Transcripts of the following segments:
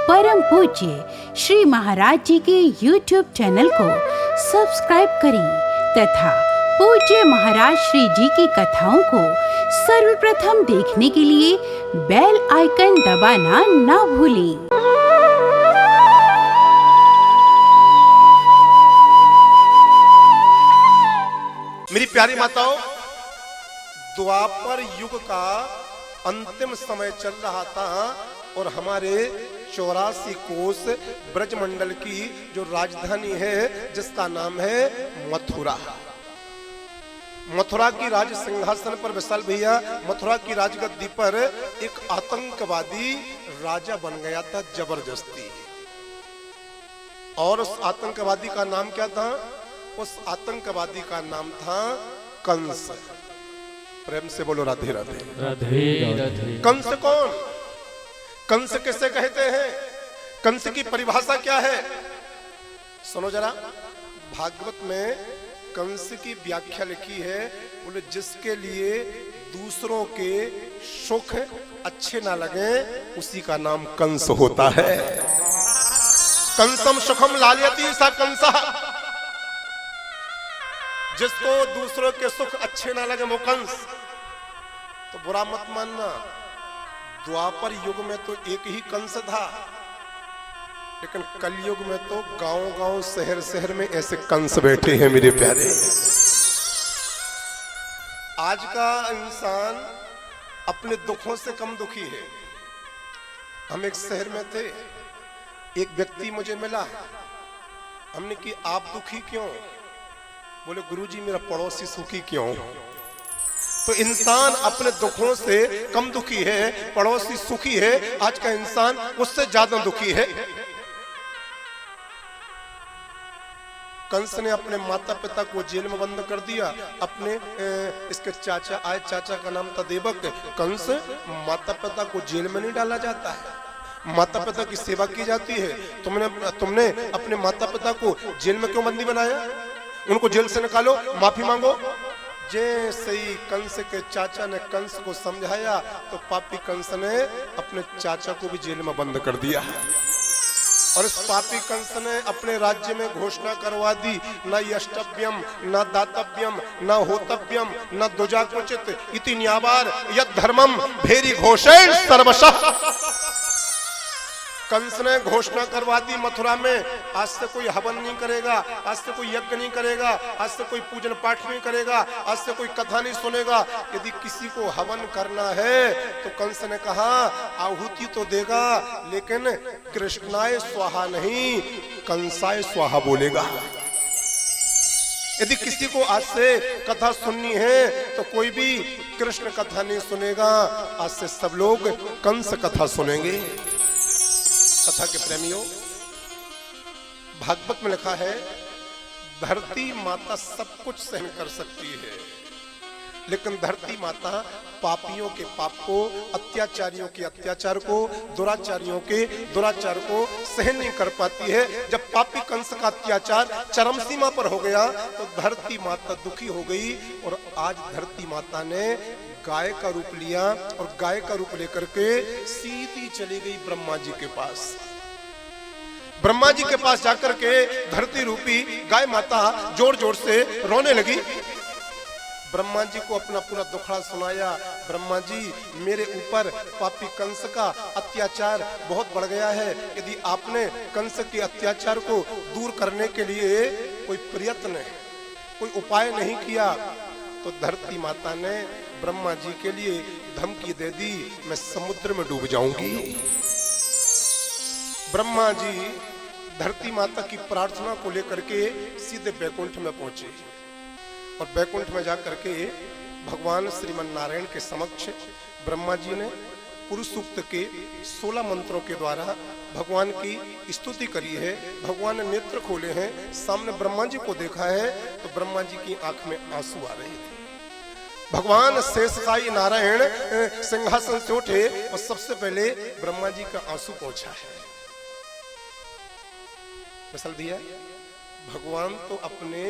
परम पूज्य श्री महाराज जी के YouTube चैनल को सब्सक्राइब करें तथा पूज्य महाराज श्री जी की कथाओं को सर्वप्रथम देखने के लिए बेल आइकन दबाना ना भूलें। मेरी प्यारी माताओं, द्वापर युग का अंतिम समय चल रहा था और हमारे 84 कोस ब्रजमंडल की जो राजधानी है जिसका नाम है मथुरा। मथुरा की राज सिंहासन पर विशाल भैया मथुरा की राजगद्दी पर एक आतंकवादी राजा बन गया था जबरदस्ती। और उस आतंकवादी का नाम क्या था? उस आतंकवादी का नाम था कंस। प्रेम से बोलो राधे राधे। राधे राधे। कंस कौन? कंस किसे कहते हैं? कंस की परिभाषा क्या है? सुनो जरा, भागवत में कंस की व्याख्या लिखी है, बोले जिसके लिए दूसरों के सुख अच्छे ना लगे उसी का नाम कंस होता है। कंसम सुखम लालयति सा कंसः। जिसको दूसरों के सुख अच्छे ना लगे वो कंस। तो बुरा मत मानना, द्वापर युग में तो एक ही कंस था, लेकिन कलयुग में तो गांव-गांव शहर-शहर में ऐसे कंस बैठे हैं मेरे प्यारे। आज का इंसान अपने दुखों से कम दुखी है। हम एक शहर में थे, एक व्यक्ति मुझे मिला, हमने कि आप दुखी क्यों? बोले गुरुजी मेरा पड़ोसी सुखी क्यों? तो इंसान अपने दुखों से कम दुखी है, पड़ोसी सुखी है। आज का इंसान उससे ज्यादा दुखी है। कंस ने अपने माता पिता को जेल में बंद कर दिया। अपने इसके चाचा आए, चाचा का नाम था देवक। कंस माता पिता को जेल में नहीं डाला जाता है, माता पिता की सेवा की जाती है। तुमने अपने माता पिता को जेल में क्यों बंदी बनाया? उनको जेल से निकालो, माफी मांगो। जैसे ही कंस के चाचा ने कंस को समझाया तो पापी कंस ने अपने चाचा को भी जेल में बंद कर दिया। और इस पापी कंस ने अपने राज्य में घोषणा करवा दी, न यष्टव्यम न दातव्यम न होतव्यम न दुजाकुचित इति न्यावार यद धर्मम भेरी घोषेण सर्वशः। कंस ने घोषणा करवा दी मथुरा में, आज से कोई हवन नहीं करेगा, आज से कोई यज्ञ नहीं करेगा, आज से कोई पूजन पाठ नहीं करेगा, आज से कोई कथा नहीं सुनेगा। यदि किसी को हवन करना है तो कंस ने कहा आहुति तो देगा, लेकिन कृष्णाय स्वाहा नहीं, कंसाय स्वाहा बोलेगा। यदि किसी को आज से कथा सुननी है तो कोई भी कृष्ण कथा नहीं सुनेगा, आज से सब लोग कंस कथा सुनेंगे। कथा के प्रेमियों, भागवत में लिखा है धरती माता सब कुछ सहन कर सकती है, लेकिन धरती माता पापियों के पाप को, अत्याचारियों के अत्याचार को, दुराचारियों के दुराचार को सहन नहीं कर पाती है। जब पापी कंस का अत्याचार चरम सीमा पर हो गया तो धरती माता दुखी हो गई और आज धरती माता ने गाय का रूप लिया और गाय का रूप लेकर के सीधी चली गई ब्रह्मा जी के पास। ब्रह्मा जी के पास जाकर के धरती रूपी गाय माता जोर जोर से रोने लगी। ब्रह्मा जी को अपना पूरा दुखड़ा सुनाया। ब्रह्मा जी, मेरे ऊपर पापी कंस का अत्याचार बहुत बढ़ गया है। यदि आपने कंस के अत्याचार को दूर करने के लिए कोई प्रयत्न, कोई उपाय नहीं किया तो धरती माता ने ब्रह्मा जी के लिए धमकी दे दी, मैं समुद्र में डूब जाऊंगी। ब्रह्मा जी धरती माता की प्रार्थना को लेकर के सीधे बैकुंठ में पहुंचे और बैकुंठ में जाकर के भगवान श्रीमन नारायण के समक्ष ब्रह्मा जी ने पुरुष सूक्त के 16 मंत्रों के द्वारा भगवान की स्तुति करी है। भगवान ने नेत्र खोले हैं, सामने ब्रह्मा जी को देखा है तो ब्रह्मा जी की आंख में आंसू आ रहे थे। भगवान शेषशायी नारायण सिंहासन से उठे और सबसे पहले ब्रह्मा जी का आंसू पहुंचा है। मिसल दिया, भगवान तो अपने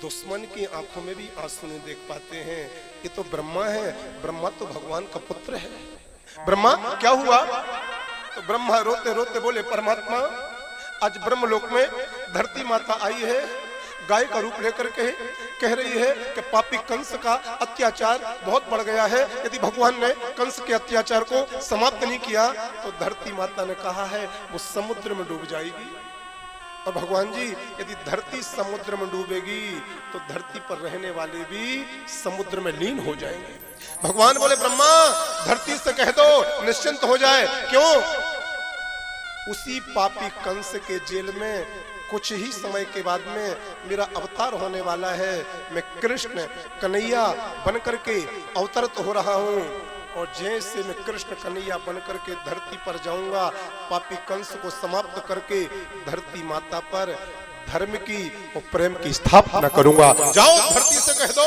दुश्मन की आंखों में भी आंसू नहीं देख पाते हैं। ये तो ब्रह्मा है, ब्रह्मा तो भगवान का पुत्र है। ब्रह्मा क्या हुआ? तो ब्रह्मा रोते रोते बोले, परमात्मा आज ब्रह्मलोक में धरती माता आई है, गाय का रूप लेकर के कह रही है कि पापी कंस का अत्याचार बहुत बढ़ गया है, यदि भगवान ने कंस के अत्याचार को समाप्त नहीं किया तो धरती माता ने कहा है वो समुद्र में डूब जाएगी। और भगवान जी यदि धरती समुद्र में डूबेगी तो धरती पर रहने वाले भी समुद्र में लीन हो जाएंगे। भगवान बोले, ब्रह्मा धरती से कह दो निश्चिंत हो जाए। क्यों? उसी पापी कंस के जेल में कुछ ही समय के बाद में मेरा अवतार होने वाला है। मैं कृष्ण कन्हैया बनकर के अवतरित हो रहा हूँ और जैसे मैं कृष्ण कन्हैया बनकर के धरती पर जाऊंगा, पापी कंस को समाप्त करके धरती माता पर धर्म की और प्रेम की स्थापना करूंगा। जाओ धरती से कह दो